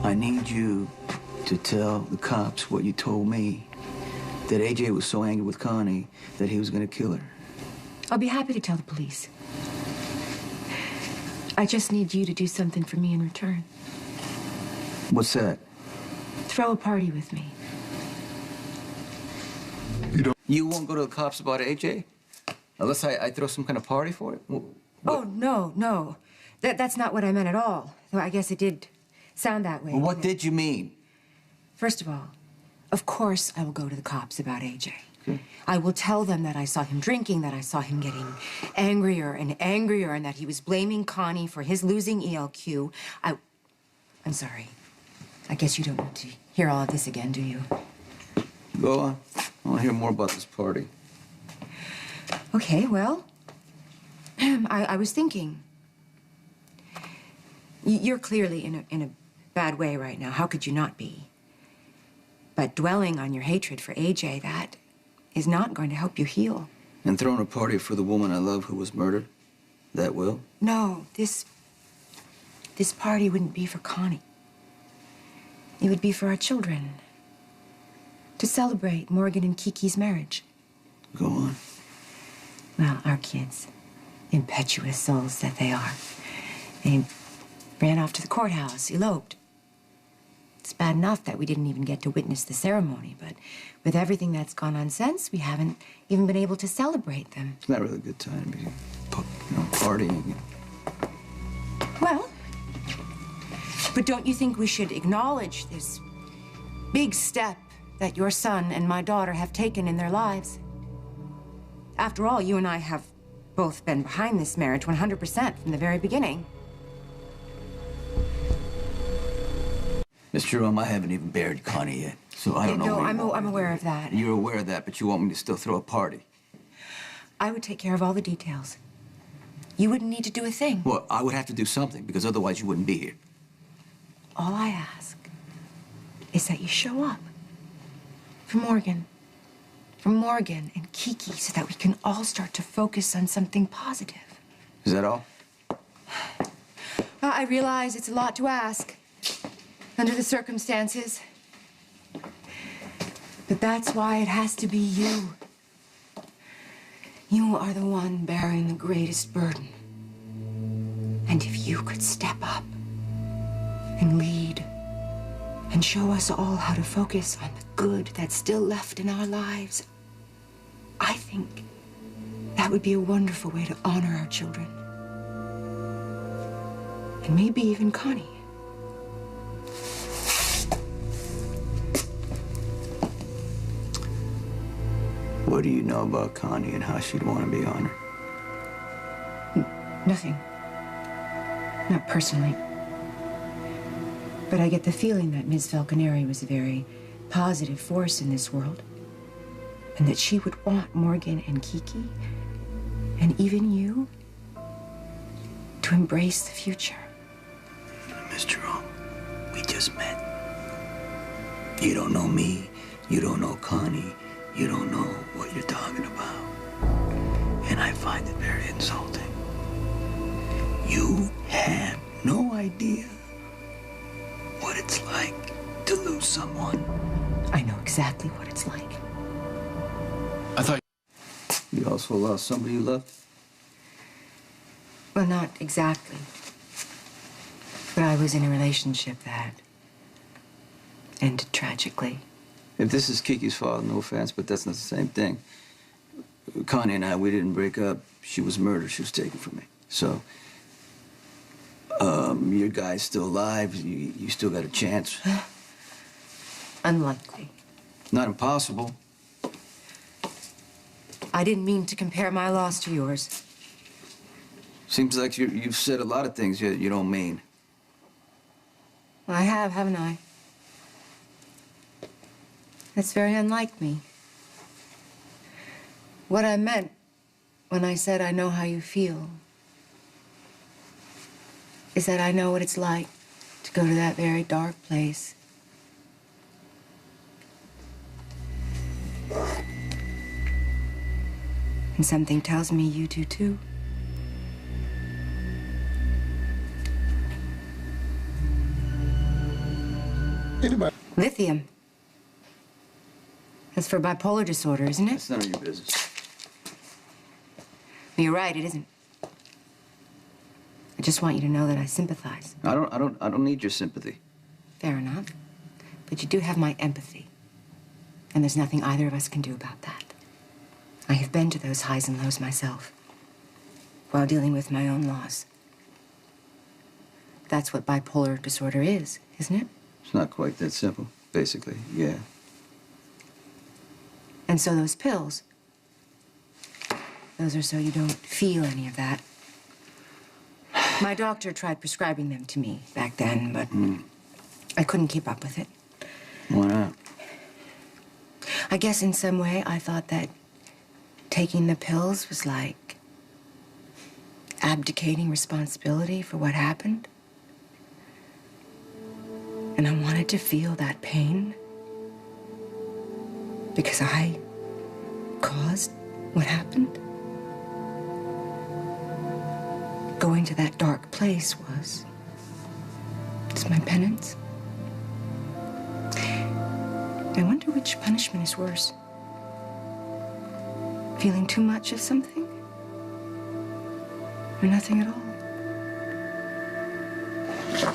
I need you to tell the cops what you told me. That AJ was so angry with Connie that he was gonna kill her. I'll be happy to tell the police. I just need you to do something for me in return. What's that? Throw a party with me. You won't go to the cops about AJ? Unless I throw some kind of party for it? Oh, no. That's not what I meant at all. Though I guess it did sound that way. Well, what did you mean? First of all, of course I will go to the cops about AJ. Okay. I will tell them that I saw him drinking, that I saw him getting angrier and angrier, and that he was blaming Connie for his losing ELQ. I'm sorry. I guess you don't need to hear all of this again, do you? Go on. I want to hear more about this party. Okay, well, I was thinking. You're clearly in a bad way right now. How could you not be? But dwelling on your hatred for AJ, that is not going to help you heal. And throwing a party for the woman I love who was murdered? That will? No, this party wouldn't be for Connie. It would be for our children. To celebrate Morgan and Kiki's marriage. Go on. Well, our kids, impetuous souls that they are, they ran off to the courthouse, eloped. It's bad enough that we didn't even get to witness the ceremony, but with everything that's gone on since, we haven't even been able to celebrate them. It's not really a good time to be, partying. Well, but don't you think we should acknowledge this big step that your son and my daughter have taken in their lives? After all, you and I have both been behind this marriage 100% from the very beginning. Miss Jerome, I haven't even buried Connie yet, so I don't know. No, I'm aware of that. You're aware of that, but you want me to still throw a party. I would take care of all the details. You wouldn't need to do a thing. Well, I would have to do something, because otherwise you wouldn't be here. All I ask is that you show up for Morgan and Kiki, so that we can all start to focus on something positive. Is that all? Well, I realize it's a lot to ask under the circumstances, but that's why it has to be you. You are the one bearing the greatest burden. And if you could step up and lead and show us all how to focus on the good that's still left in our lives, I think that would be a wonderful way to honor our children. And maybe even Connie. What do you know about Connie and how she'd want to be honored? Nothing. Not personally. But I get the feeling that Ms. Falconeri was a very positive force in this world. And that she would want Morgan and Kiki, and even you, to embrace the future. Miss Jerome, we just met. You don't know me, you don't know Connie, you don't know what you're talking about. And I find it very insulting. You have no idea what it's like to lose someone. I know exactly what it's like. I thought you also lost somebody you loved? Well, not exactly. But I was in a relationship that ended tragically. If this is Kiki's fault, no offense, but that's not the same thing. Connie and I, we didn't break up. She was murdered. She was taken from me. So, your guy's still alive. You still got a chance. Unlikely. Not impossible. I didn't mean to compare my loss to yours. Seems like you've said a lot of things you don't mean. I have, haven't I? That's very unlike me. What I meant when I said I know how you feel is that I know what it's like to go to that very dark place. And something tells me you do too. Anybody? Lithium. That's for bipolar disorder, isn't it? That's none of your business. Well, you're right, it isn't. I just want you to know that I sympathize. I don't need your sympathy. Fair enough. But you do have my empathy. And there's nothing either of us can do about that. I have been to those highs and lows myself, while dealing with my own loss. That's what bipolar disorder is, isn't it? It's not quite that simple, basically, yeah. And so those pills, those are so you don't feel any of that. My doctor tried prescribing them to me back then, but I couldn't keep up with it. Why not? I guess in some way I thought that taking the pills was like abdicating responsibility for what happened. And I wanted to feel that pain because I caused what happened. Going to that dark place was my penance. I wonder which punishment is worse. Feeling too much of something? Or nothing at all?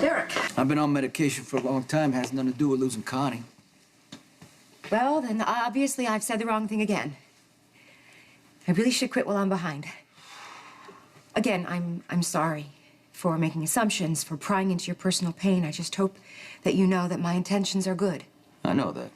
Derek. I've been on medication for a long time. Has nothing to do with losing Connie. Well, then obviously I've said the wrong thing again. I really should quit while I'm behind. Again, I'm sorry for making assumptions, for prying into your personal pain. I just hope that you know that my intentions are good. I know that.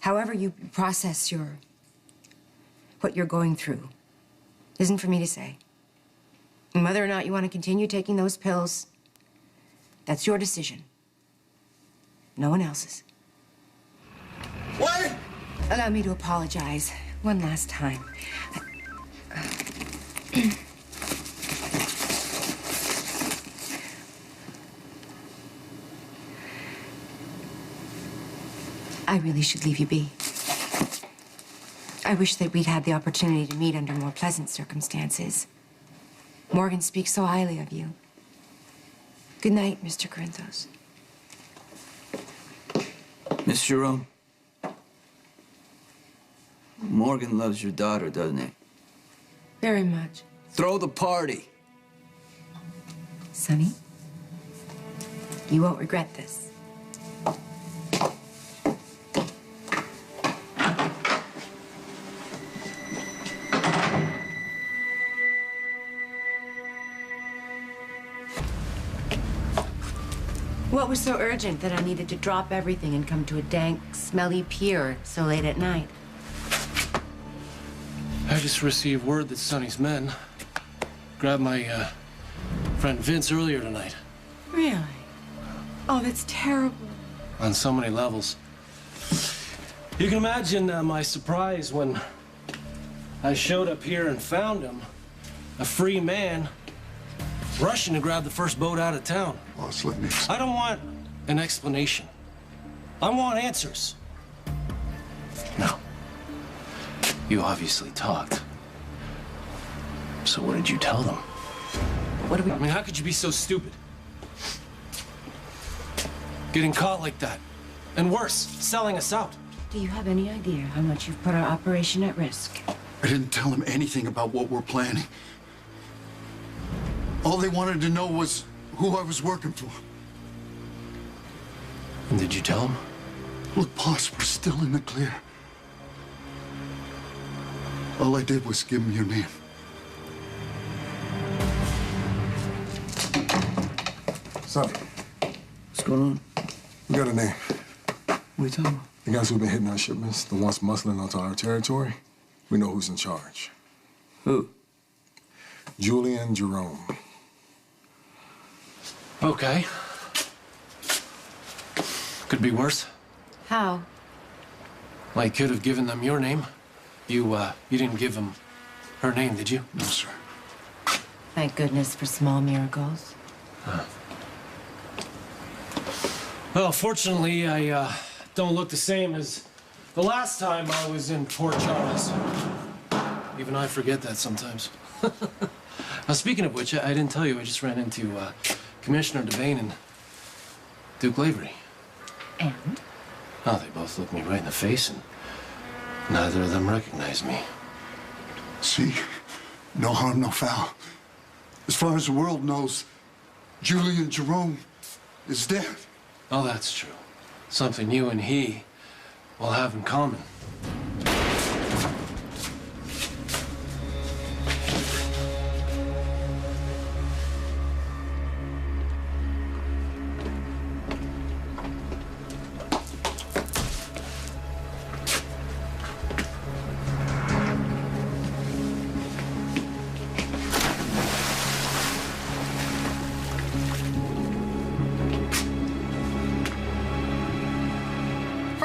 However you process what you're going through isn't for me to say. And whether or not you want to continue taking those pills, that's your decision. No one else's. What? Allow me to apologize one last time. I really should leave you be. I wish that we'd had the opportunity to meet under more pleasant circumstances. Morgan speaks so highly of you. Good night, Mr. Corinthos. Miss Jerome, Morgan loves your daughter, doesn't he? Very much. Throw the party. Sonny, you won't regret this. What was so urgent that I needed to drop everything and come to a dank, smelly pier so late at night? I just received word that Sonny's men grabbed my friend Vince earlier tonight. Really? Oh, that's terrible. On so many levels. You can imagine my surprise when I showed up here and found him, a free man, rushing to grab the first boat out of town. Boss, let me... I don't want an explanation. I want answers. Now, you obviously talked. So what did you tell them? What do we... I mean, how could you be so stupid? Getting caught like that. And worse, selling us out. Do you have any idea how much you've put our operation at risk? I didn't tell him anything about what we're planning. All they wanted to know was who I was working for. And did you tell him? Look, boss, we're still in the clear. All I did was give him your name. Sonny, What's going on? we got a name. What are you talking about? The guys who've been hitting our shipments, the ones muscling onto our territory, we know who's in charge. Who? Julian Jerome. Okay. Could be worse. How? Well, you could have given them your name. You didn't give them her name, did you? No, sir. Thank goodness for small miracles. Well, fortunately, I don't look the same as the last time I was in Port Charles. Even I forget that sometimes. Now, speaking of which, I didn't tell you, I just ran into Commissioner Devane and Duke Lavery. And? Oh, they both looked me right in the face, and neither of them recognized me. See? No harm, no foul. As far as the world knows, Julian Jerome is dead. Oh, that's true. Something you and he will have in common.